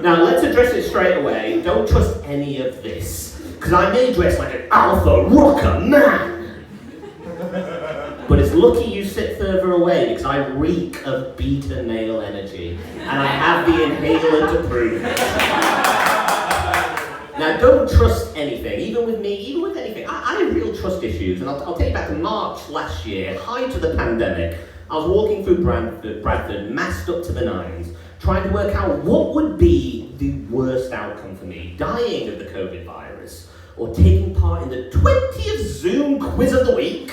Now, let's address it straight away. Don't trust any of this. Because I may dress like an alpha rocker man. But it's lucky you sit further away because I reek of beta male energy. And I have the inhaler to prove it. Now, don't trust anything, even with me, even with anything. I have real trust issues, and I'll take you back to March last year, height of the pandemic. I was walking through Bradford, masked up to the nines, trying to work out what would be the worst outcome for me, dying of the COVID virus, or taking part in the 20th Zoom quiz of the week,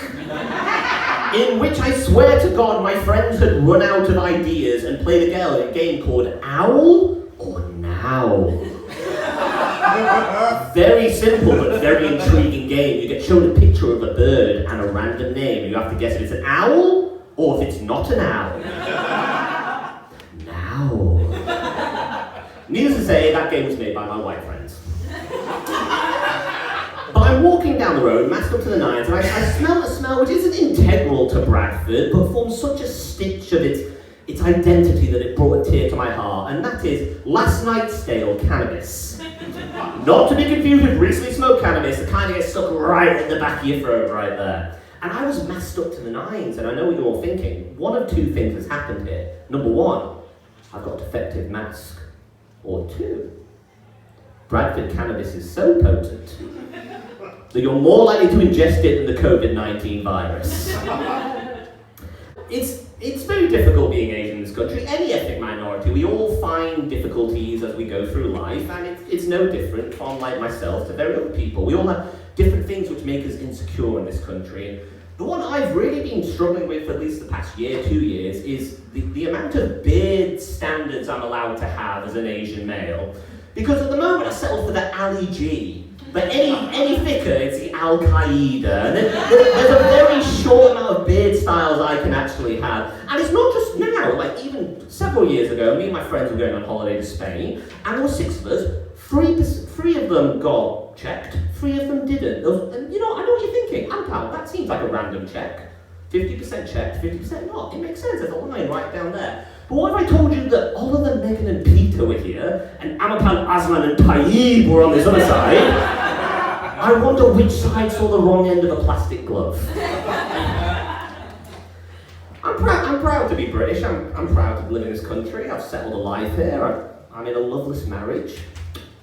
in which I swear to God my friends had run out of ideas and played a game called Owl or Now. Very simple but very intriguing game. You get shown a picture of a bird and a random name, and you have to guess if it's an owl or if it's not an owl. Now. Needless to say, that game was made by my white friends. But I'm walking down the road, masked up to the nines, and I smell a smell which isn't integral to Bradford, but forms such a stitch of its identity that it brought a tear to my heart, and that is last night's stale cannabis. Not to be confused with recently smoked cannabis, the kind that gets stuck right at the back of your throat right there. And I was masked up to the nines, and I know what you're all thinking. One of two things has happened here. Number one, I've got a defective mask. Or two, Bradford cannabis is so potent that you're more likely to ingest it than the COVID-19 virus. It's very difficult being Asian in this country, any ethnic minority. We all find difficulties as we go through life, and it's no different from, like myself, to very other people. We all have different things which make us insecure in this country. And the one I've really been struggling with for at least the past year, 2 years, is the amount of beard standards I'm allowed to have as an Asian male. Because at the moment I settled for the Ali G. But any thicker, it's the Al-Qaeda. And there's a very short amount of beard styles I can actually have. And it's not just now, like even several years ago, me and my friends were going on holiday to Spain, and there were 6 of us. Three of them got checked, 3 of them didn't. And you know, I know what you're thinking. Amapal, that seems like a random check. 50% checked, 50% not. It makes sense, there's a line right down there. But what if I told you that Oliver, Megan and Peter were here, and Amapal, Aslan and Taib were on this other side? I wonder which side saw the wrong end of a plastic glove. I'm proud to be British, I'm proud to live in this country, I've settled a life here, I'm in a loveless marriage,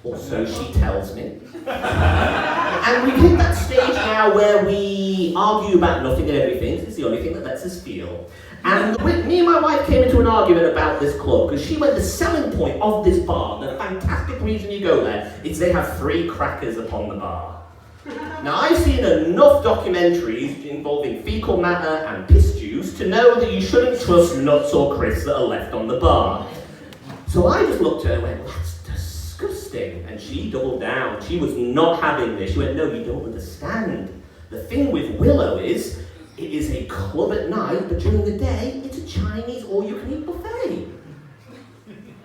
or so she tells me. And we've hit that stage now where we argue about nothing and everything, it's the only thing that lets us feel. And me and my wife came into an argument about this club, because she went, the selling point of this bar, the fantastic reason you go there, is they have free crackers upon the bar. Now, I've seen enough documentaries involving fecal matter and piss juice to know that you shouldn't trust nuts or crisps that are left on the bar. So I just looked at her and went, that's disgusting. And she doubled down. She was not having this. She went, no, you don't understand. The thing with Willow is, it is a club at night, but during the day, it's a Chinese all-you-can-eat buffet.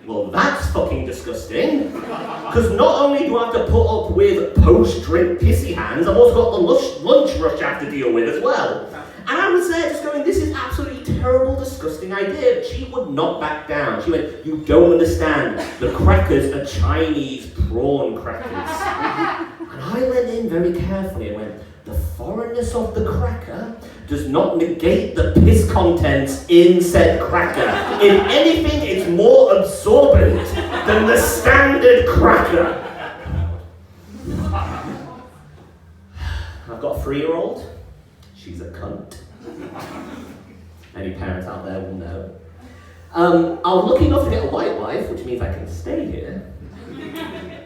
Well, that's fucking disgusting. Because not only do I have to put up with post-drink pissy hands, I've also got the lunch rush I have to deal with as well. And I was there just going, this is absolutely terrible, disgusting idea. But she would not back down. She went, you don't understand. The crackers are Chinese prawn crackers. And I went in very carefully and went, the foreignness of the cracker does not negate the piss contents in said cracker. If anything, it's more absorbent than the standard cracker. I've got a 3-year-old. She's a cunt. Any parents out there will know. I was lucky enough to get a white wife, which means I can stay here.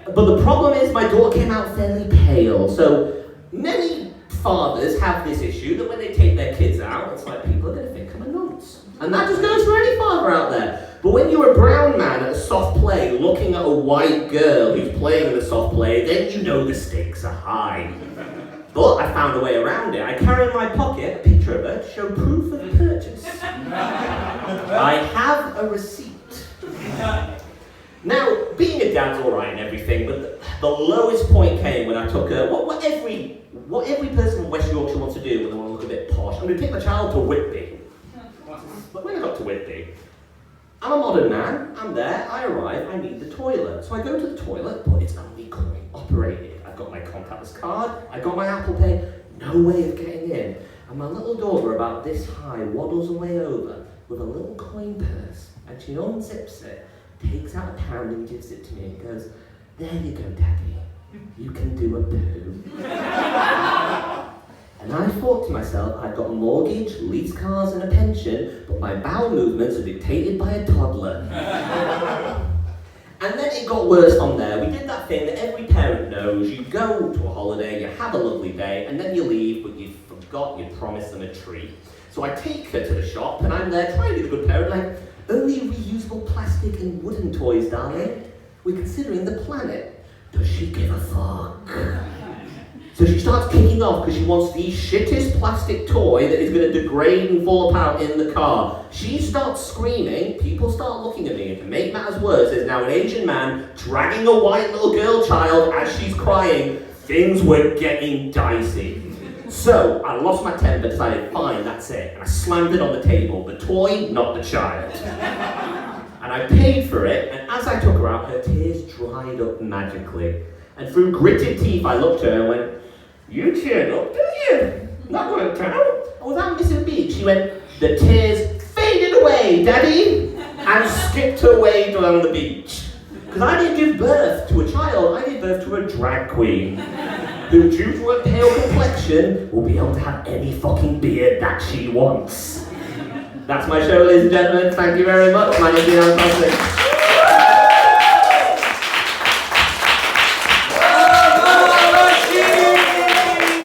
But the problem is my daughter came out fairly pale, so many fathers have this issue that when they take their kids out, it's like people are going to think I'm a nonce. And that just goes for any father out there. But when you're a brown man at a soft play looking at a white girl who's playing the soft play, then you know the stakes are high. But I found a way around it. I carry in my pocket a picture of her to show proof of purchase. I have a receipt. Now, being a dad's alright and everything, but the lowest point came when I took her, what every person in West Yorkshire wants to do when they want to look a bit posh. I'm going to take my child to Whitby. But when I got to Whitby, I'm a modern man, I'm there, I arrive, I need the toilet. So I go to the toilet, but it's only coin operated. I've got my contactless card, I've got my Apple Pay, no way of getting in. And my little daughter, about this high, waddles away over with a little coin purse, and she unzips it, takes out a pound and gives it to me and goes, "There you go, Daddy, you can do a poo." And I thought to myself, I've got a mortgage, lease cars and a pension, but my bowel movements are dictated by a toddler. And then it got worse from there. We did that thing that every parent knows. You go to a holiday, you have a lovely day, and then you leave, but you forgot you promised them a treat. So I take her to the shop, and I'm there trying to be the good parent, like, "Only reusable plastic and wooden toys, darling. We're considering the planet." Does she give a fuck? So she starts kicking off because she wants the shittest plastic toy that is going to degrade and fall apart in the car. She starts screaming, people start looking at me, and to make matters worse, there's now an Asian man dragging a white little girl child as she's crying. Things were getting dicey. So I lost my temper, decided, fine, that's it. And I slammed it on the table, the toy, not the child. And I paid for it, and as I took her out, her tears dried up magically. And through gritted teeth, I looked at her and went, "You teared up, didn't you? Not going to count." I was out missing beach. She went, "The tears faded away, Daddy," and skipped away down the beach. Because I didn't give birth to a child, I gave birth to a drag queen, who, due to her pale complexion, will be able to have any fucking beard that she wants. That's my show, ladies and gentlemen. Thank you very much. My name is Amapal.